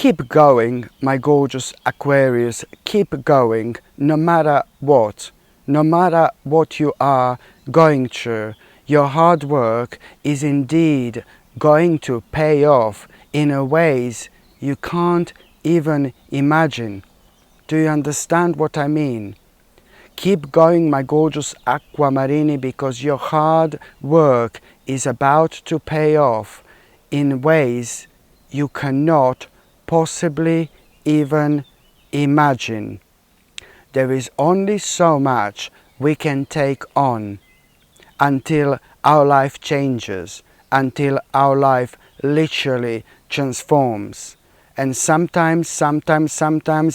Keep going, my gorgeous Aquarius, keep going, no matter what you are going through. Your hard work is indeed going to pay off in a ways you can't even imagine. Do you understand what I mean? Keep going, my gorgeous Aquamarini, because your hard work is about to pay off in ways you cannot possibly even imagine. There is only so much we can take on until our life changes, until our life literally transforms. And sometimes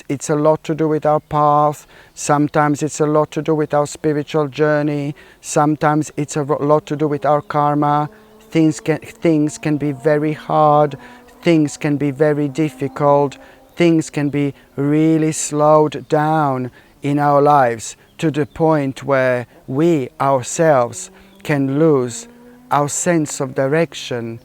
it's a lot to do with our path, sometimes it's a lot to do with our spiritual journey, sometimes it's a lot to do with our karma. Things can be very hard, things can be very difficult, things can be really slowed down in our lives to the point where we ourselves can lose our sense of direction,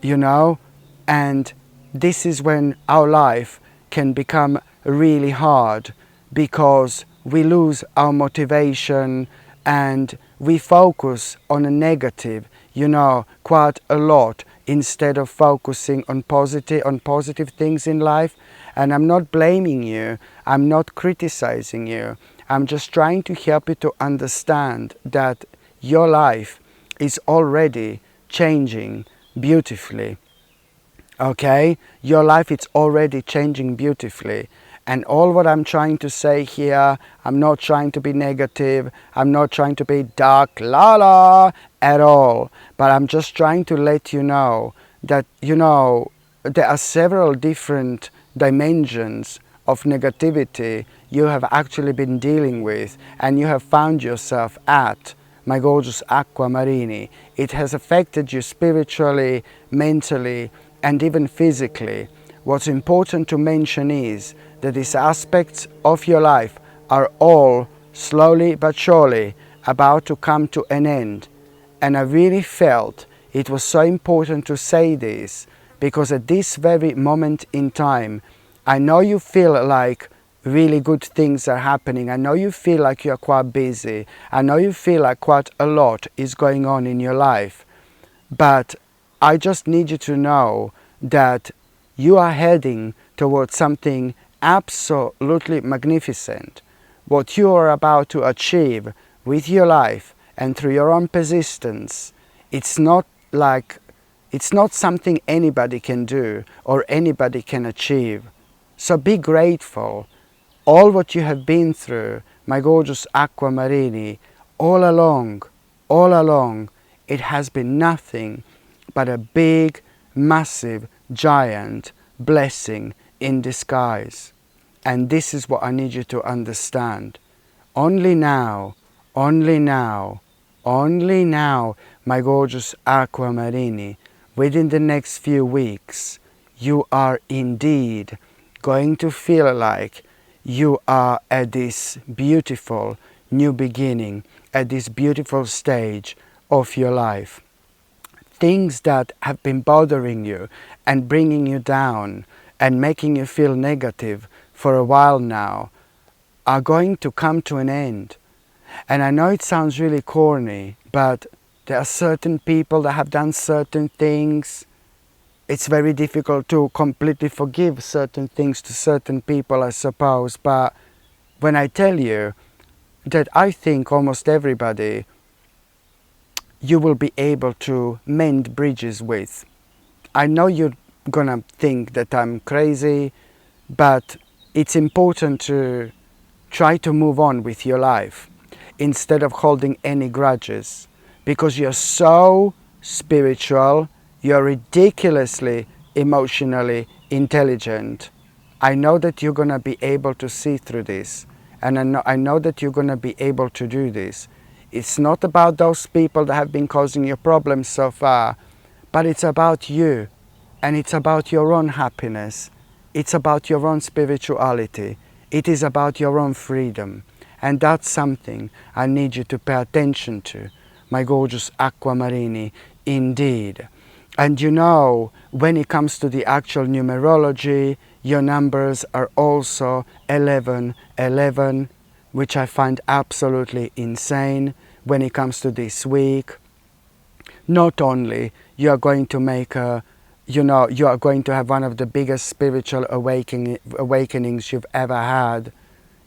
you know, and this is when our life can become really hard because we lose our motivation and we focus on a negative, you know, quite a lot instead of focusing on positive things in life. And I'm not blaming you, I'm not criticizing you, I'm just trying to help you to understand that your life is already changing beautifully. Okay, your life is already changing beautifully, and all what I'm trying to say here, I'm not trying to be negative, I'm not trying to be dark la at all, but I'm just trying to let you know that, you know, there are several different dimensions of negativity you have actually been dealing with and you have found yourself at, my gorgeous Aquamarini. It has affected you spiritually, mentally, and even physically. What's important to mention is that these aspects of your life are all slowly but surely about to come to an end. And I really felt it was so important to say this because at this very moment in time, I know you feel like really good things are happening. I know you feel like you're quite busy. I know you feel like quite a lot is going on in your life. But I just need you to know that you are heading towards something absolutely magnificent. What you are about to achieve with your life and through your own persistence, it's not something anybody can do or anybody can achieve. So be grateful. All what you have been through, my gorgeous Aquamarini, all along, it has been nothing but a big, massive, giant blessing in disguise. And this is what I need you to understand. Only now, my gorgeous Aquamarini, within the next few weeks, you are indeed going to feel like you are at this beautiful new beginning, at this beautiful stage of your life. Things that have been bothering you and bringing you down and making you feel negative for a while now are going to come to an end. And I know it sounds really corny, but there are certain people that have done certain things. It's very difficult to completely forgive certain things to certain people, I suppose. But when I tell you that I think almost everybody you will be able to mend bridges with. I know you're gonna think that I'm crazy, but it's important to try to move on with your life instead of holding any grudges, because you're so spiritual, you're ridiculously emotionally intelligent. I know that you're gonna be able to see through this, and I know that you're gonna be able to do this. It's not about those people that have been causing you problems so far, but it's about you, and it's about your own happiness. It's about your own spirituality. It is about your own freedom. And that's something I need you to pay attention to, my gorgeous Aquamarini, indeed. And you know, when it comes to the actual numerology, your numbers are also 11, 11, which I find absolutely insane when it comes to this week. Not only you are going to make a, you are going to have one of the biggest spiritual awakenings you've ever had.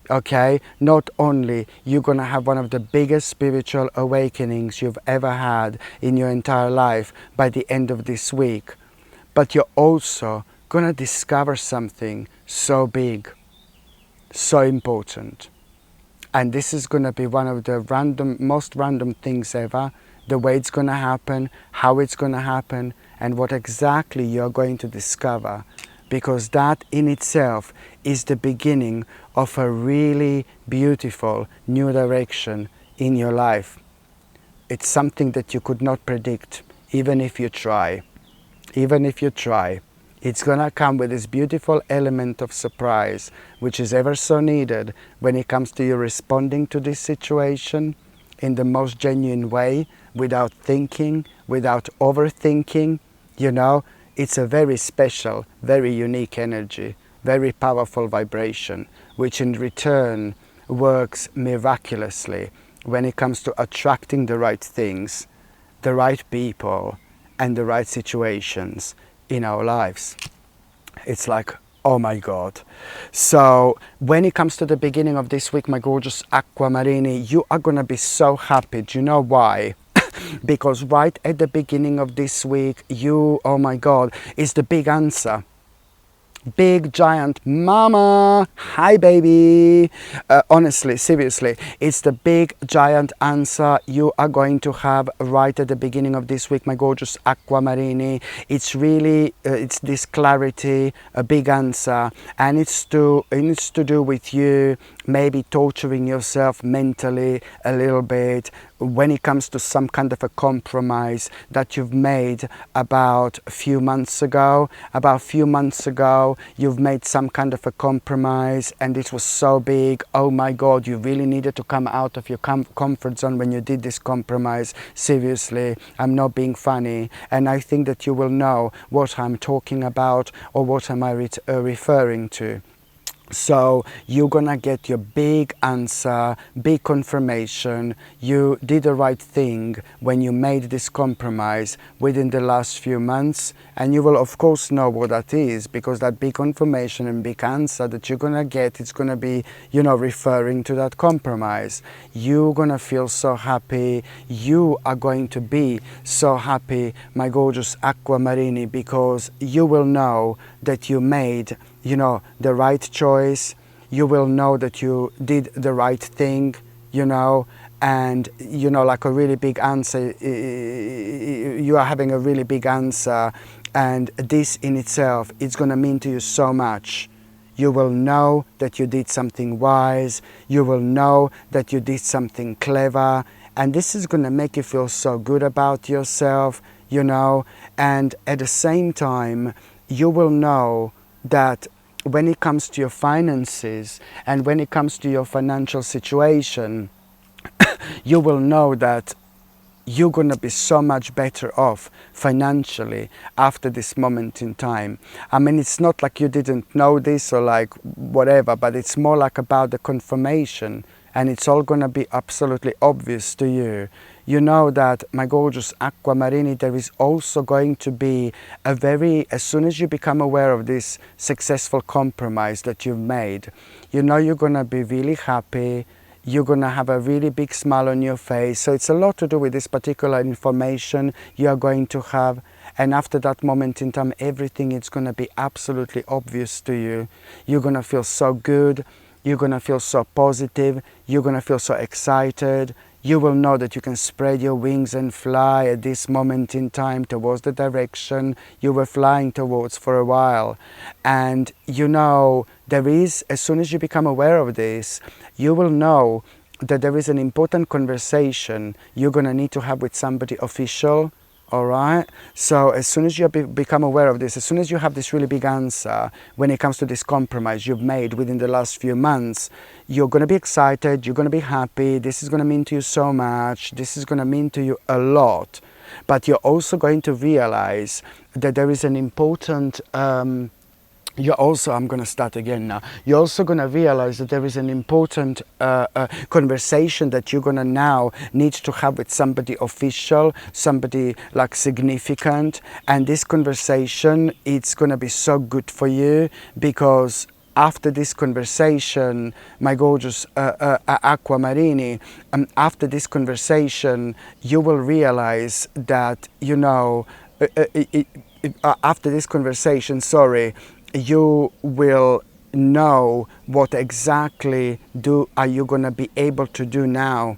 Okay, not only you're gonna have one of the biggest spiritual awakenings you've ever had in your entire life by the end of this week, but you're also gonna discover something so big, so important. And this is gonna be one of the most random things ever. The way it's gonna happen, how it's gonna happen, and what exactly you're going to discover, because that in itself is the beginning of a really beautiful new direction in your life. It's something that you could not predict, even if you try. Even if you try. It's gonna come with this beautiful element of surprise, which is ever so needed when it comes to you responding to this situation in the most genuine way, without thinking, without overthinking. You know, it's a very special, very unique energy, very powerful vibration, which in return works miraculously when it comes to attracting the right things, the right people, and the right situations in our lives. It's like, oh my God. So when it comes to the beginning of this week, my gorgeous Aquamarini, you are gonna be so happy. Do you know why? Because right at the beginning of this week, you, oh my God, is the big answer. Big giant mama, hi baby. Honestly, seriously, it's the big giant answer you are going to have right at the beginning of this week, my gorgeous Aquamarini. It's really it's this clarity, a big answer, and it's to do with you maybe torturing yourself mentally a little bit when it comes to some kind of a compromise that you've made about a few months ago. About a few months ago, you've made some kind of a compromise and it was so big. Oh my God, you really needed to come out of your comfort zone when you did this compromise. Seriously, I'm not being funny. And I think that you will know what I'm talking about or what am I referring to. So you're gonna get your big answer, big confirmation. You did the right thing when you made this compromise within the last few months, and you will of course know what that is, because that big confirmation and big answer that you're gonna get, it's gonna be, you know, referring to that compromise. You're gonna feel so happy. You are going to be so happy, my gorgeous Aquamarini, because you will know that you made, you know, the right choice. You will know that you did the right thing, you know, and you know, like a really big answer, you are having a really big answer, and this in itself, it's going to mean to you so much. You will know that you did something wise, you will know that you did something clever, and this is going to make you feel so good about yourself, you know, and at the same time, you will know that when it comes to your finances and when it comes to your financial situation, you will know that you're going to be so much better off financially after this moment in time. I mean, it's not like you didn't know this or like whatever, but it's more like about the confirmation, and it's all going to be absolutely obvious to you. You know that, my gorgeous Aquamarini, there is also going to be a very, as soon as you become aware of this successful compromise that you've made, you know you're going to be really happy. You're going to have a really big smile on your face. So it's a lot to do with this particular information you are going to have. And after that moment in time, everything is going to be absolutely obvious to you. You're going to feel so good. You're going to feel so positive. You're going to feel so excited. You will know that you can spread your wings and fly at this moment in time towards the direction you were flying towards for a while. And you know, there is, as soon as you become aware of this, you will know that there is an important conversation you're going to need to have with somebody official. All right. So as soon as you become aware of this, as soon as you have this really big answer when it comes to this compromise you've made within the last few months, you're going to be excited. You're going to be happy. This is going to mean to you so much. This is going to mean to you a lot. but you're also going to realize that there is an important I'm going to start again now. You're also going to realize that there is an important conversation that you're going to now need to have with somebody official, somebody like significant. And this conversation, it's going to be so good for you, because after this conversation, my gorgeous Aquamarini, after this conversation, you will realize that, after this conversation, you will know what exactly are you going to be able to do now.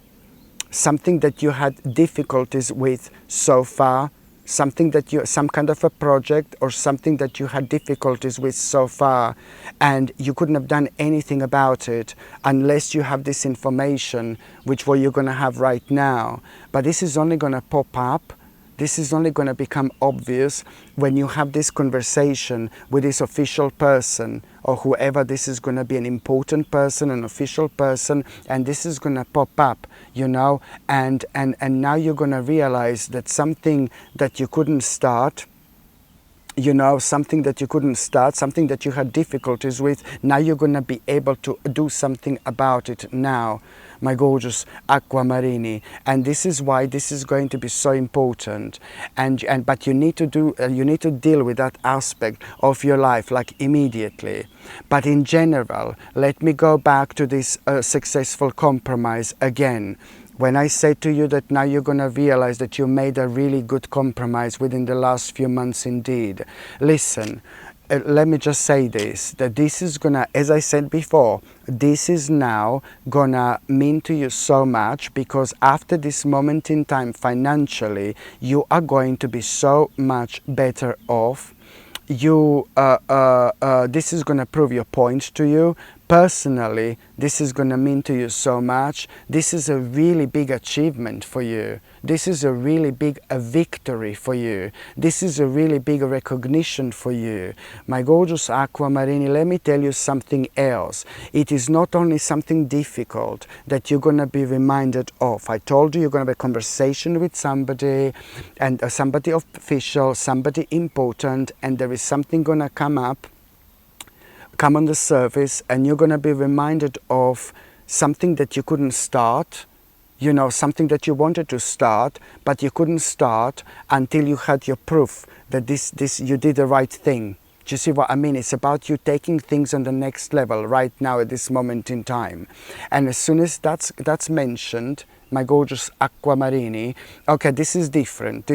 Something that you had difficulties with so far, some kind of a project or something that you had difficulties with so far, and you couldn't have done anything about it unless you have this information, which what you're going to have right now. But this is only going to pop up. This is only going to become obvious when you have this conversation with this official person, or whoever. This is going to be an important person, an official person, and this is going to pop up, and now you're going to realize that something that you couldn't start, something that you couldn't start, something that you had difficulties with, now you're going to be able to do something about it now, my gorgeous Aquamarini. And this is why this is going to be so important. But you need to deal with that aspect of your life, like immediately. But in general, let me go back to this successful compromise again. When I say to you that now you're going to realize that you made a really good compromise within the last few months indeed. Listen, let me just say this, that this is going to, as I said before, this is now going to mean to you so much, because after this moment in time, financially, you are going to be so much better off. This is going to prove your point to you. Personally, this is going to mean to you so much. This is a really big achievement for you. This is a really big victory for you. This is a really big recognition for you. My gorgeous Aquamarini, let me tell you something else. It is not only something difficult that you're going to be reminded of. I told you you're going to have a conversation with somebody, and somebody official, somebody important, and there is something going to come on the surface, and you're going to be reminded of something that you couldn't start, something that you wanted to start, but you couldn't start until you had your proof that this you did the right thing. Do you see what I mean? It's about you taking things on the next level right now at this moment in time. And as soon as that's mentioned, my gorgeous Aquamarini, okay, this is different.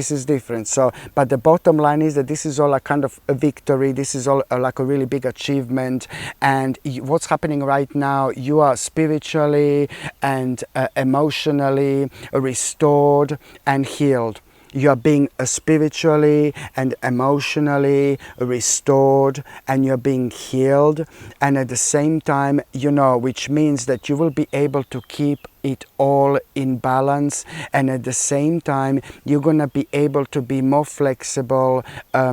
So, but the bottom line is that this is all a kind of a victory. This is all like a really big achievement. And what's happening right now, you are spiritually and emotionally restored and healed. You are being spiritually and emotionally restored, and you're being healed. And at the same time, which means that you will be able to keep it all in balance, and at the same time you're going to be able to be more flexible,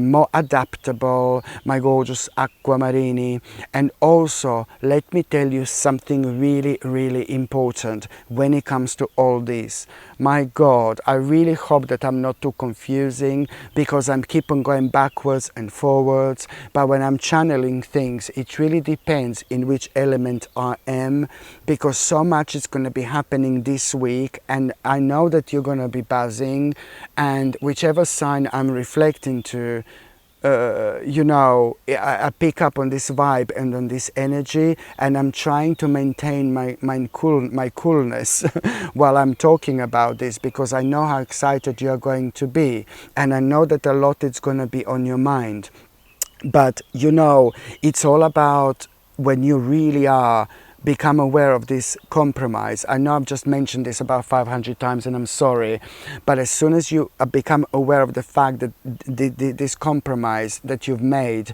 more adaptable, my gorgeous Aquamarini. And also, let me tell you something really, really important when it comes to all this. My God, I really hope that I'm not too confusing, because I'm keep on going backwards and forwards, but when I'm channeling things, it really depends in which element I am, because so much is going to be happening this week, and I know that you're going to be buzzing, and whichever sign I'm reflecting to, I pick up on this vibe and on this energy, and I'm trying to maintain my coolness while I'm talking about this, because I know how excited you're going to be, and I know that a lot is going to be on your mind. But it's all about when you really are become aware of this compromise. I know I've just mentioned this about 500 times, and I'm sorry, but as soon as you become aware of the fact that this compromise that you've made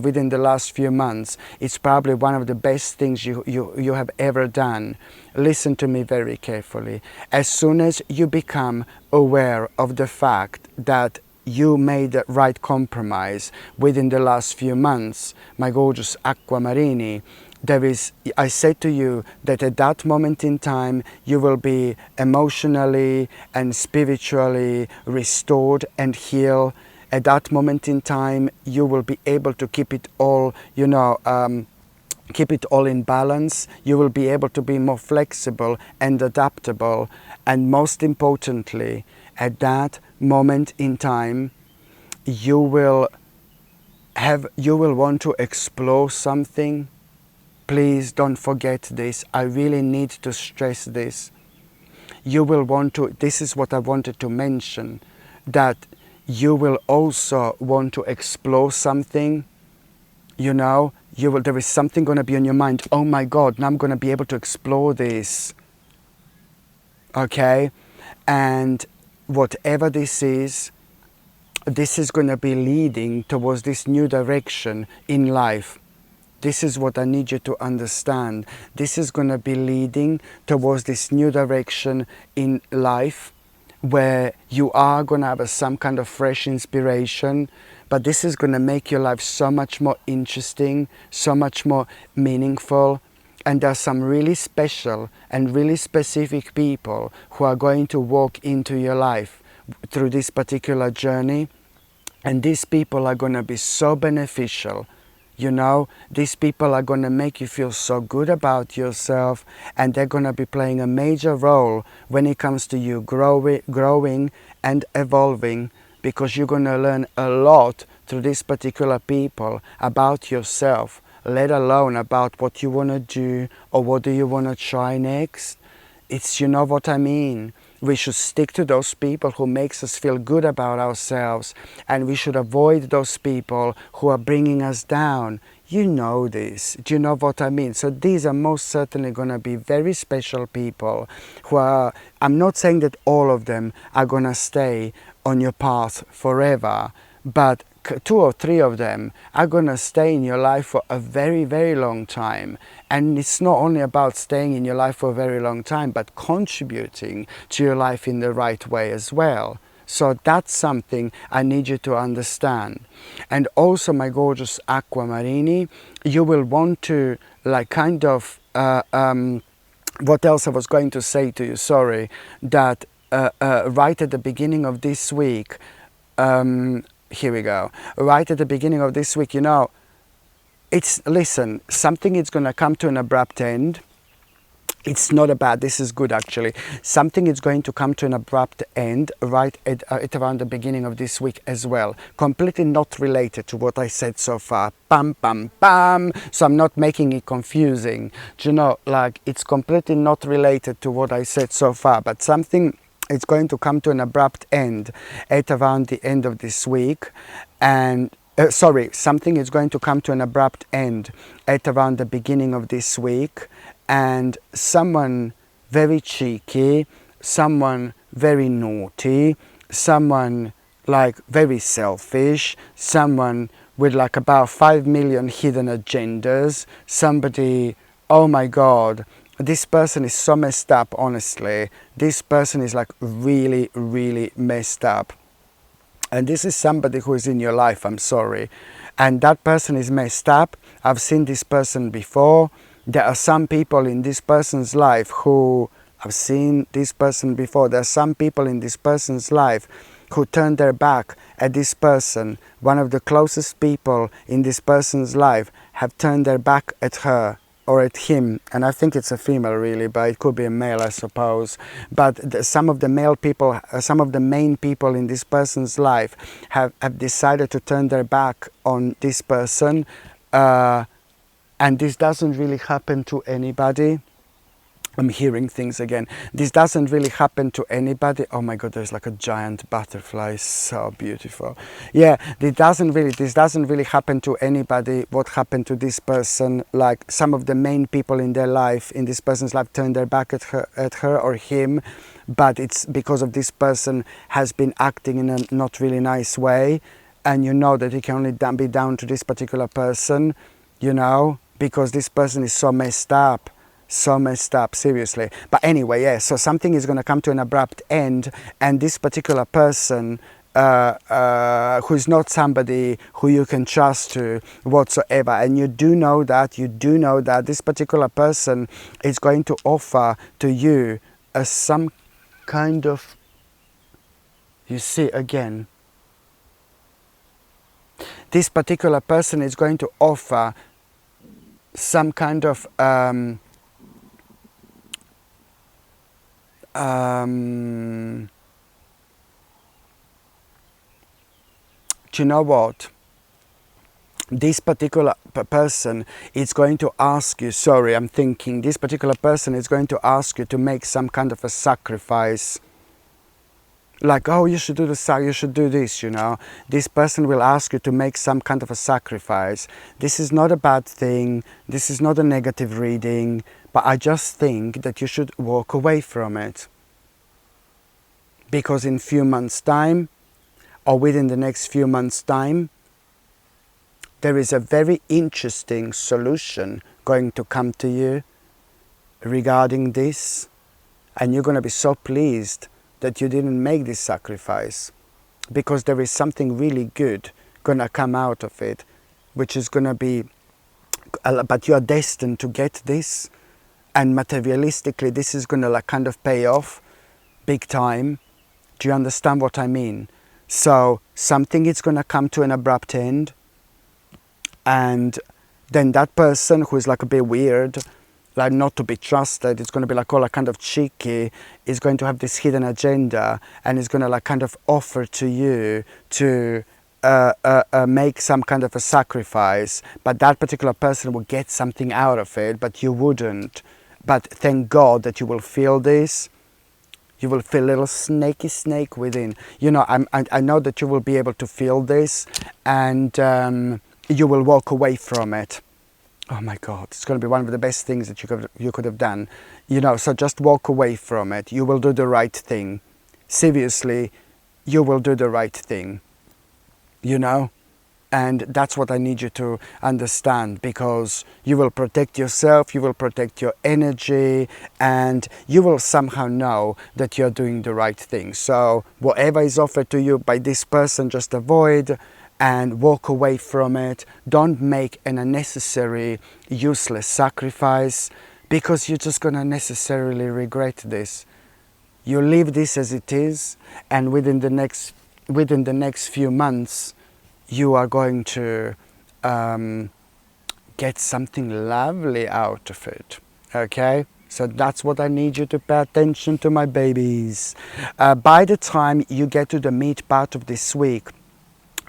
within the last few months, it's probably one of the best things you have ever done. Listen to me very carefully. As soon as you become aware of the fact that you made the right compromise within the last few months, my gorgeous Aquamarini, I said to you that at that moment in time you will be emotionally and spiritually restored and healed. At that moment in time you will be able to keep it all, keep it all in balance. You will be able to be more flexible and adaptable, and most importantly, at that moment in time you will want to explore something. Please don't forget this. I really need to stress this. You will want to, this is what I wanted to mention, that you will also want to explore something. There is something going to be on your mind. Oh my God, now I'm going to be able to explore this. Okay? And whatever this is going to be leading towards this new direction in life. This is what I need you to understand. This is going to be leading towards this new direction in life, where you are going to have some kind of fresh inspiration, but this is going to make your life so much more interesting, so much more meaningful. And there are some really special and really specific people who are going to walk into your life through this particular journey. And these people are going to be so beneficial. These people are going to make you feel so good about yourself, and they're going to be playing a major role when it comes to you growing and evolving, because you're going to learn a lot through these particular people about yourself, let alone about what you want to do or what do you want to try next. It's, you know what I mean. We should stick to those people who makes us feel good about ourselves, and we should avoid those people who are bringing us down. You know this. Do you know what I mean? So these are most certainly going to be very special people who are, I'm not saying that all of them are going to stay on your path forever, but 2 or 3 of them are going to stay in your life for a very, very long time. And it's not only about staying in your life for a very long time, but contributing to your life in the right way as well. So that's something I need you to understand. And also, my gorgeous Aquamarini, you will want to what else I was going to say to you, sorry, that right at the beginning of this week, here we go. Right at the beginning of this week, listen, something is going to come to an abrupt end. It's not this is good actually. Something is going to come to an abrupt end right at around the beginning of this week as well. Completely not related to what I said so far. Bam, bam, bam. So I'm not making it confusing. It's completely not related to what I said so far, but something it's going to come to an abrupt end at around the end of this week. And something is going to come to an abrupt end at around the beginning of this week. And someone very cheeky, someone very naughty, someone very selfish, someone with about 5 million hidden agendas, somebody, oh my God, this person is so messed up, honestly. This person is really, really messed up. And this is somebody who is in your life, I'm sorry. And that person is messed up. I've seen this person before. There are some people in this person's life who, I've seen this person before. There are some people in this person's life who turn their back at this person. One of the closest people in this person's life have turned their back at her or at him, and I think it's a female really, but it could be a male, I suppose. But some of the male people, some of the main people in this person's life have decided to turn their back on this person, and this doesn't really happen to anybody. I'm hearing things again. This doesn't really happen to anybody. Oh my God, there's a giant butterfly, so beautiful. Yeah, this doesn't really happen to anybody. What happened to this person? Some of the main people in their life, in this person's life, turned their back at her or him, but it's because of this person has been acting in a not really nice way, and you know that it can only be down to this particular person, because this person is so messed up. So messed up, seriously. But anyway, yeah, so something is going to come to an abrupt end, and this particular person who's not somebody who you can trust to whatsoever. And you do know that this particular person is going to offer to you some kind of, you see again, this particular person is going to offer some kind of do you know what? This particular person is going to ask you, sorry, I'm thinking, this particular person is going to ask you to make some kind of a sacrifice. Like, oh, you should do you should do this, you know. This person will ask you to make some kind of a sacrifice. This is not a bad thing. This is not a negative reading. But I just think that you should walk away from it. Because in few months' time, or within the next few months' time, there is a very interesting solution going to come to you regarding this. And you're going to be so pleased that you didn't make this sacrifice, because there is something really good going to come out of it, which is going to be, but you are destined to get this, and materialistically this is going to like kind of pay off big time. Do you understand what I mean? So something is going to come to an abrupt end, and then that person who is like a bit weird, like not to be trusted, it's going to be like all like kind of cheeky, is going to have this hidden agenda, and is going to like kind of offer to you to make some kind of a sacrifice, but that particular person will get something out of it, but you wouldn't. But thank God that you will feel this. You will feel a little snaky snake within. You know, I know that you will be able to feel this, and you will walk away from it. Oh my God, it's going to be one of the best things that you could have done. You know, so just walk away from it. You will do the right thing. Seriously, you will do the right thing. You know? And that's what I need you to understand, because you will protect yourself, you will protect your energy, and you will somehow know that you're doing the right thing. So whatever is offered to you by this person, just avoid and walk away from it. Don't make an unnecessary, useless sacrifice, because you're just going to necessarily regret this. You leave this as it is, and within the next few months, you are going to get something lovely out of it. Okay? So that's what I need you to pay attention to, my babies. By the time you get to the meat part of this week,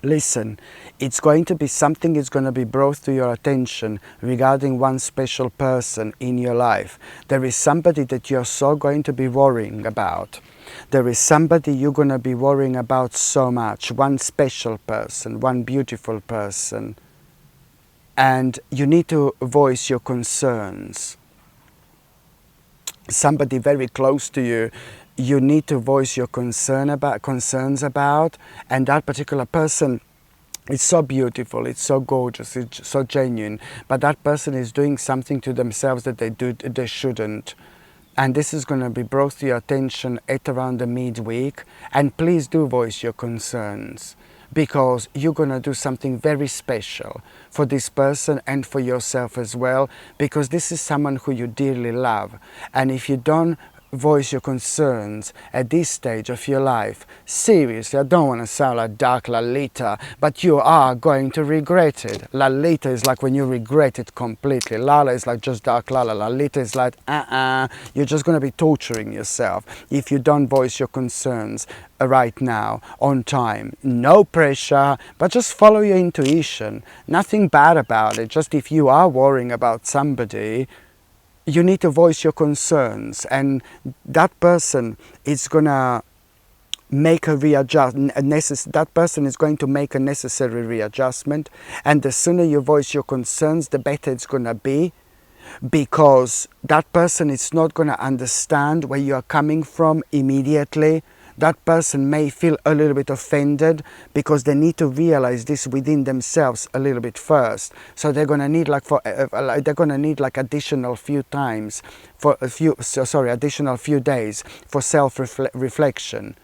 listen, it's going to be something is going to be brought to your attention regarding one special person in your life. There is somebody that you're so going to be worrying about. There is somebody you're going to be worrying about so much. One special person, one beautiful person. And you need to voice your concerns. Somebody very close to you, you need to voice your concerns about, and that particular person, it's so beautiful, it's so gorgeous, it's so genuine, but that person is doing something to themselves that they shouldn't. And this is going to be brought to your attention at around the midweek. And please do voice your concerns, because you're going to do something very special for this person and for yourself as well, because this is someone who you dearly love. And if you don't voice your concerns at this stage of your life, seriously, I don't want to sound like dark Lalita, but you are going to regret it. Lalita is like when you regret it completely. Lala is like just dark Lala. Lalita is like you're just going to be torturing yourself if you don't voice your concerns right now on time. No pressure, but just follow your intuition. Nothing bad about it. Just if you are worrying about somebody, you need to voice your concerns, and that person is gonna make a that person is going to make a necessary readjustment, and the sooner you voice your concerns, the better it's gonna be, because that person is not gonna understand where you are coming from immediately. That person may feel a little bit offended, because they need to realize this within themselves a little bit first. So they're gonna need additional few days for self-reflection.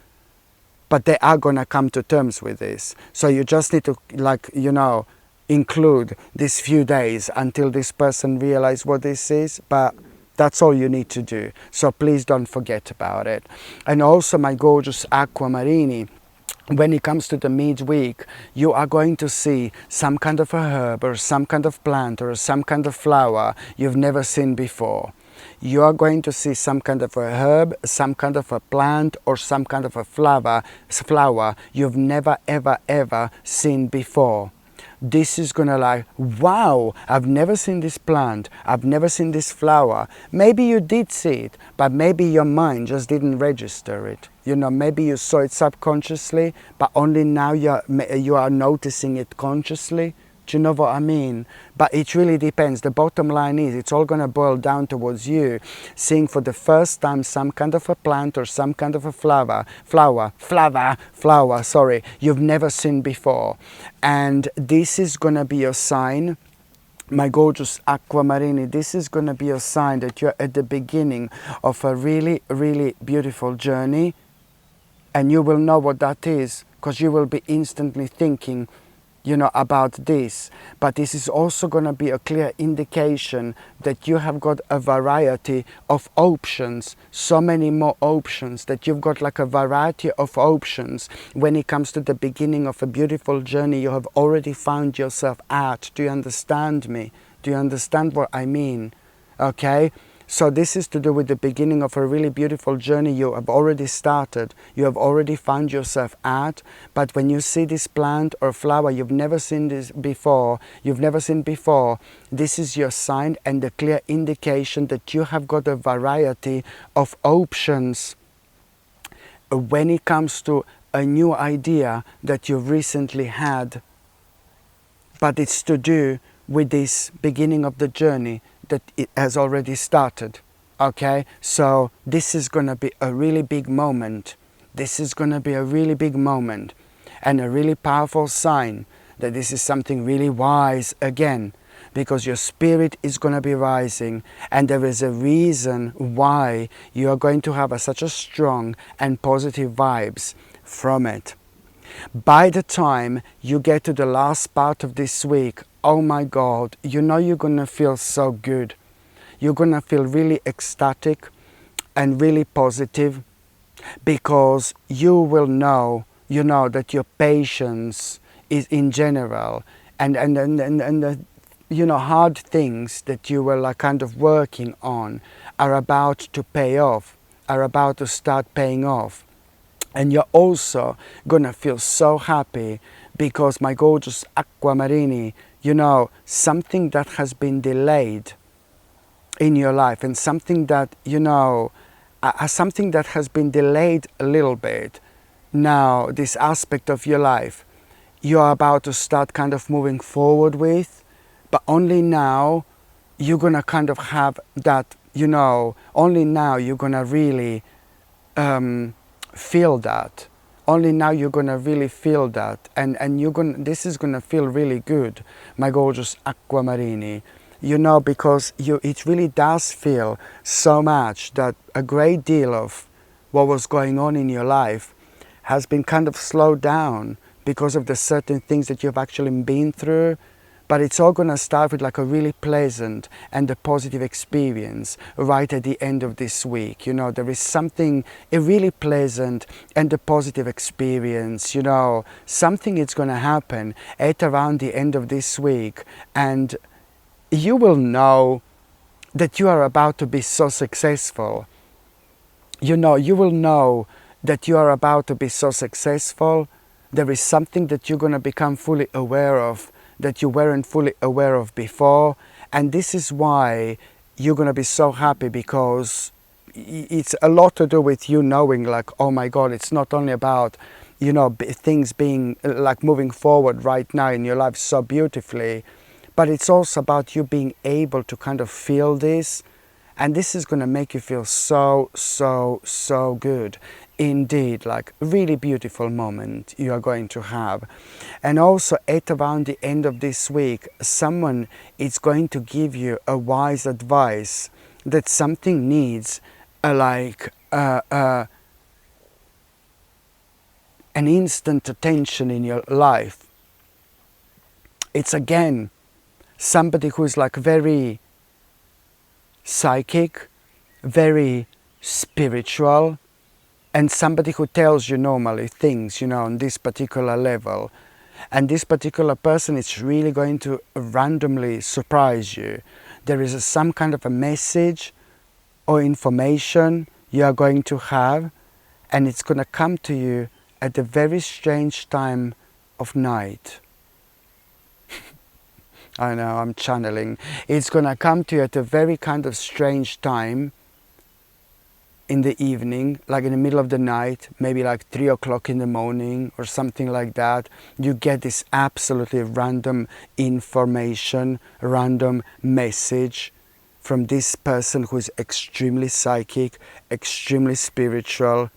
but they are gonna come to terms with this. So you just need to, like, you know, include these few days until this person realize what this is, but that's all you need to do. So please don't forget about it. And also, my gorgeous aquamarini, when it comes to the midweek, you are going to see some kind of a herb or some kind of plant or some kind of flower you've never seen before. You are going to see some kind of a herb, some kind of a plant, or some kind of a flower you've never ever seen before. This is gonna, like, wow, I've never seen this plant, I've never seen this flower. Maybe you did see it, but maybe your mind just didn't register it. You know, maybe you saw it subconsciously, but only now you are noticing it consciously. Do you know what I mean? But it really depends. The bottom line is, it's all going to boil down towards you seeing for the first time some kind of a plant or some kind of a flower, sorry, you've never seen before. And this is going to be your sign, my gorgeous aquamarini. This is going to be a sign that you're at the beginning of a really, really beautiful journey. And you will know what that is, because you will be instantly thinking, you know, about this. But this is also going to be a clear indication that you have got a variety of options, so many more options, that you've got like a variety of options when it comes to the beginning of a beautiful journey you have already found yourself at. Do you understand me? Do you understand what I mean? Okay? So this is to do with the beginning of a really beautiful journey you have already started, you have already found yourself at. But when you see this plant or flower you've never seen this before, this is your sign and the clear indication that you have got a variety of options when it comes to a new idea that you've recently had. But it's to do with this beginning of the journey that it has already started. Okay, so this is going to be a really big moment. This is going to be a really big moment and a really powerful sign that this is something really wise again, because your spirit is going to be rising, and there is a reason why you are going to have such a strong and positive vibes from it. By the time you get to the last part of this week, oh my God, you know you're going to feel so good. You're going to feel really ecstatic and really positive, because you will know, you know, that your patience is in general and the, you know, hard things that you were like kind of working on are about to pay off, are about to start paying off. And you're also going to feel so happy because, my gorgeous aquamarini, you know, something that has been delayed in your life, and something that, you know, something that has been delayed a little bit, now this aspect of your life, you're about to start kind of moving forward with, but only now you're going to kind of have that, you know, only now you're going to really feel that. Only now you're going to really feel that, and you're going, this is going to feel really good, my gorgeous aquamarini, you know, because it really does feel so much that a great deal of what was going on in your life has been kind of slowed down because of the certain things that you've actually been through. But it's all going to start with like a really pleasant and a positive experience right at the end of this week. You know, there is something, a really pleasant and a positive experience, you know, something is going to happen at around the end of this week, and you will know that you are about to be so successful. You know, you will know that you are about to be so successful. There is something that you're going to become fully aware of that you weren't fully aware of before, and this is why you're going to be so happy, because it's a lot to do with you knowing like, oh my God, it's not only about, you know, things being like moving forward right now in your life so beautifully, but it's also about you being able to kind of feel this, and this is going to make you feel so good indeed. Like really beautiful moment you are going to have. And also at around the end of this week, someone is going to give you a wise advice that something needs an instant attention in your life. It's again somebody who is like very psychic, very spiritual, and somebody who tells you normally things, on this particular level. And this particular person is really going to randomly surprise you. There is some kind of a message or information you are going to have, and it's going to come to you at a very strange time of night. I know, I'm channeling. It's going to come to you at a very kind of strange time in the evening, like in the middle of the night, maybe like 3 o'clock in the morning or something like that. You get this absolutely random information, random message from this person who is extremely psychic, extremely spiritual,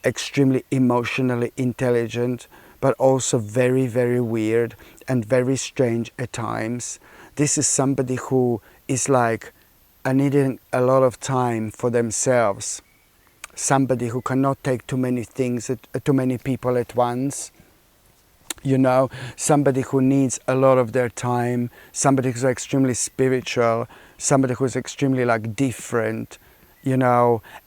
extremely emotionally intelligent, but also very, very weird and very strange at times. This is somebody who is like needing a lot of time for themselves. Somebody who cannot take too many things, too many people at once. Somebody who needs a lot of their time, somebody who's extremely spiritual, somebody who's extremely like different,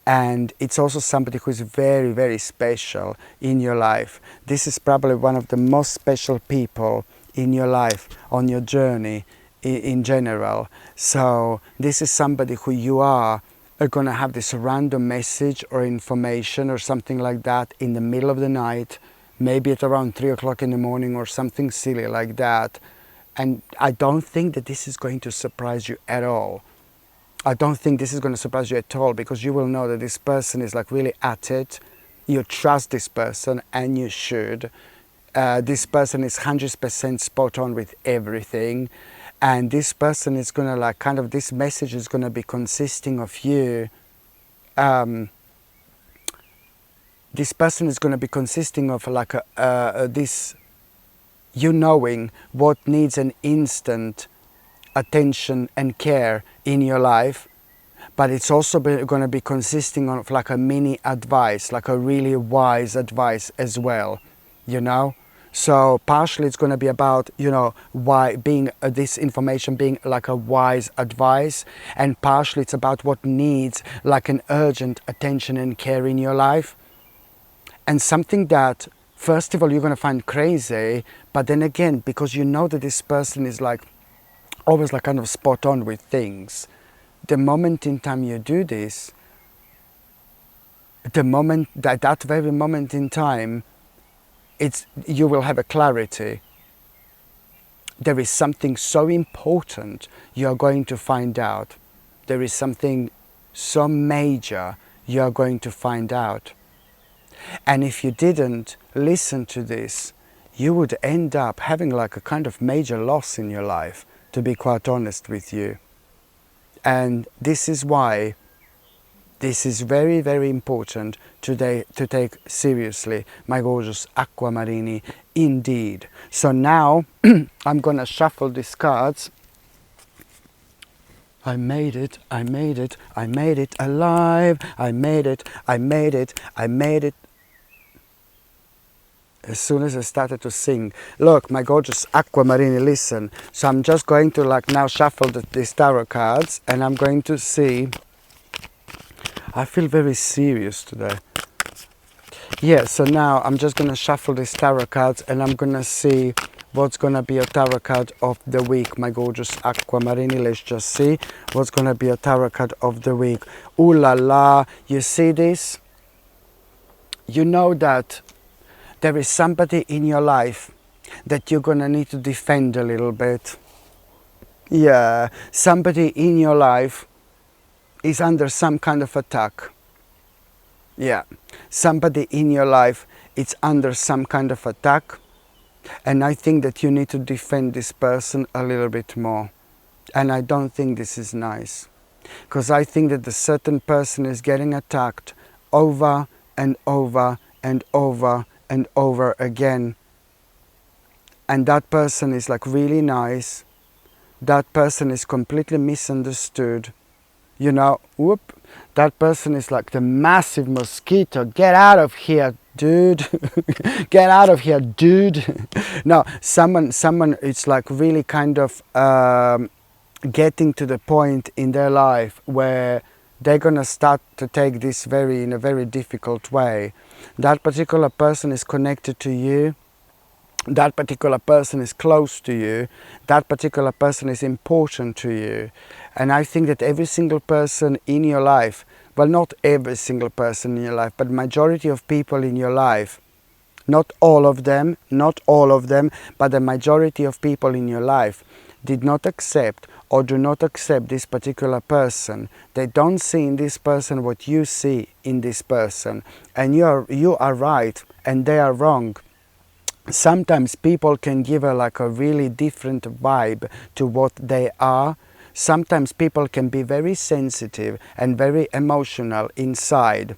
and it's also somebody who's very, very special in your life. This is probably one of the most special people in your life, on your journey in general. So this is somebody who you are going to have this random message or information or something like that in the middle of the night, maybe at around 3 o'clock in the morning or something silly like that. And I don't think that this is going to surprise you at all. I don't think this is going to surprise you at all, because you will know that this person is like really at it. You trust this person, and you should. This person is 100% spot on with everything. And this person is going to like kind of, this message is going to be consisting of you. This person is going to be consisting of like this, you knowing what needs an instant attention and care in your life, but it's also going to be consisting of like a mini advice, like a really wise advice as well, So partially it's going to be about, why being this information being like a wise advice, and partially it's about what needs like an urgent attention and care in your life. And something that, first of all, you're going to find crazy, but then again, because you know that this person is like always like kind of spot on with things, the moment in time you do this, that very moment in time, you will have a clarity. There is something so important you are going to find out. There is something so major you are going to find out. And if you didn't listen to this, you would end up having like a kind of major loss in your life, to be quite honest with you. And this is why this is very, very important today to take seriously, my gorgeous aquamarini, indeed. So now I'm gonna shuffle these cards. I made it, I made it, I made it alive, I made it, I made it, I made it. As soon as I started to sing, look, my gorgeous aquamarini, listen. So I'm just going to like now shuffle these tarot cards, and I'm going to see. I feel very serious today. Yeah, so now I'm just going to shuffle these tarot cards, and I'm going to see what's going to be a tarot card of the week, my gorgeous aquamarini. Let's just see what's going to be a tarot card of the week. Ooh la la, you see this? You know that there is somebody in your life that you're going to need to defend a little bit. Yeah, somebody in your life is under some kind of attack. Yeah, somebody in your life is under some kind of attack, and I think that you need to defend this person a little bit more. And I don't think this is nice, because I think that the certain person is getting attacked over and over and over and over again, and that person is like really nice. That person is completely misunderstood. you know, whoop, that person is like the massive mosquito. Get out of here, dude. Get out of here, dude. No, someone it's like really kind of getting to the point in their life where they're gonna start to take this in a very difficult way. That particular person is connected to you. That particular person is close to you. That particular person is important to you. And I think that every single person in your life, well, not every single person in your life, but majority of people in your life, not all of them, but the majority of people in your life did not accept or do not accept this particular person. They don't see in this person what you see in this person. And you are right and they are wrong. Sometimes people can give a really different vibe to what they are. Sometimes people can be very sensitive and very emotional inside,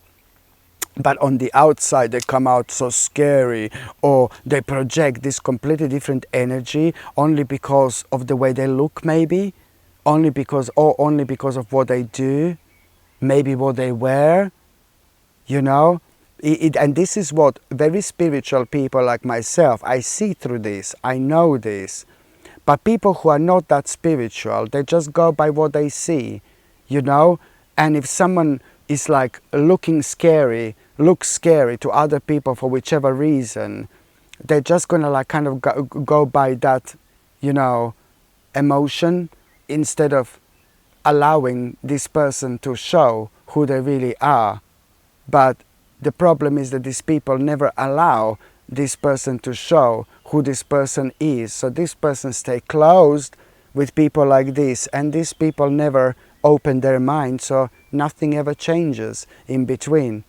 but on the outside they come out so scary, or they project this completely different energy only because of the way they look, maybe only because of what they do, maybe what they wear, you know. And this is what very spiritual people like myself, I see through this, I know this. But people who are not that spiritual, they just go by what they see, you know. And if someone is like looks scary to other people for whichever reason, they're just gonna like kind of go by that, you know, emotion, instead of allowing this person to show who they really are. But the problem is that these people never allow this person to show who this person is. So this person stay closed with people like this, and these people never open their mind, so nothing ever changes in between.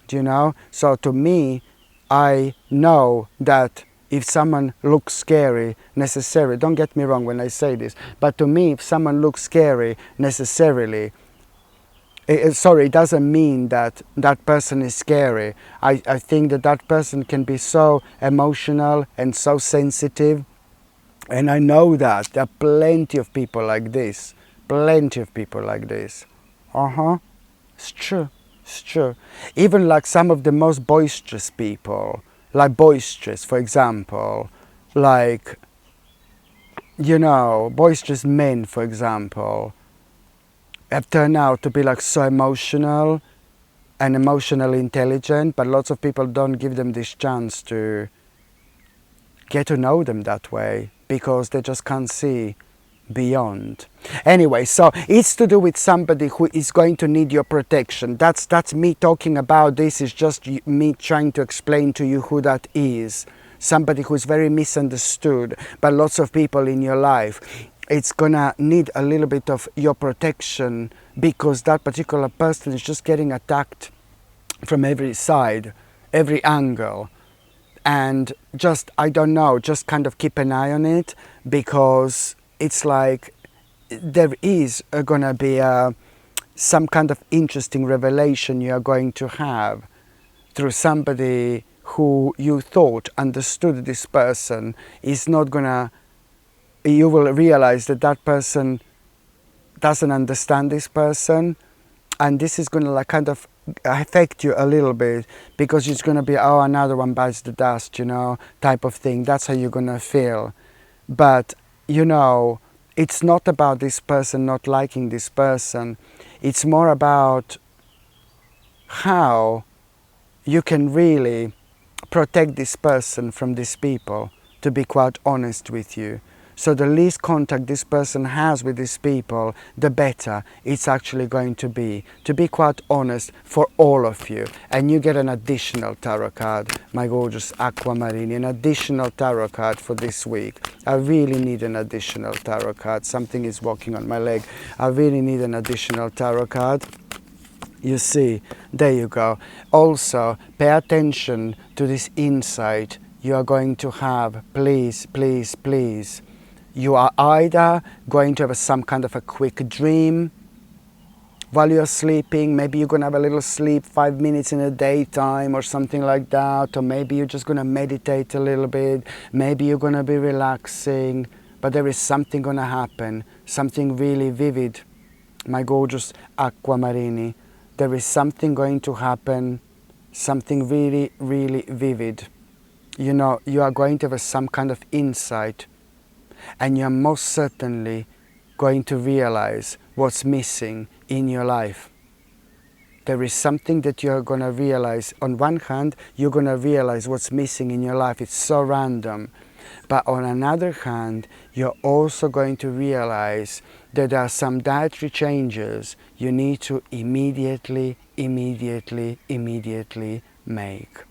Do you know? So to me, I know that if someone looks scary necessarily, don't get me wrong when I say this, but to me, if someone looks scary necessarily, it doesn't mean that that person is scary. I think that that person can be so emotional and so sensitive. And I know that there are plenty of people like this. Plenty of people like this. It's true. It's true. Even like some of the most boisterous people, like boisterous, for example, like, you know, boisterous men, for example, have turned out to be like so emotional and emotionally intelligent, but lots of people don't give them this chance to get to know them that way because they just can't see beyond. Anyway, so it's to do with somebody who is going to need your protection. That's me talking about this. Is just me trying to explain to you who that is. Somebody who is very misunderstood by lots of people in your life. It's gonna need a little bit of your protection because that particular person is just getting attacked from every side, every angle. And just, I don't know, just kind of keep an eye on it, because it's like there is gonna be some kind of interesting revelation you are going to have through somebody who you thought understood this person is not gonna. You will realize that that person doesn't understand this person, and this is going to like kind of affect you a little bit, because it's going to be, oh, another one bites the dust, you know, type of thing. That's how you're going to feel. But, you know, it's not about this person not liking this person. It's more about how you can really protect this person from these people, to be quite honest with you. So the least contact this person has with these people, the better it's actually going to be quite honest, for all of you. And you get an additional tarot card, my gorgeous Aquamarine, an additional tarot card for this week. I really need an additional tarot card. Something is walking on my leg. I really need an additional tarot card. You see, there you go. Also, pay attention to this insight you are going to have. Please, please, please. You are either going to have some kind of a quick dream while you're sleeping. Maybe you're going to have a little sleep, 5 minutes in the daytime or something like that. Or maybe you're just going to meditate a little bit. Maybe you're going to be relaxing. But there is something going to happen, something really vivid My gorgeous aquamarini, there is something going to happen, something really, really vivid. You know, you are going to have some kind of insight, and you're most certainly going to realize what's missing in your life. There is something that you're going to realize. On one hand, you're going to realize what's missing in your life. It's so random. But on another hand, you're also going to realize that there are some dietary changes you need to immediately make.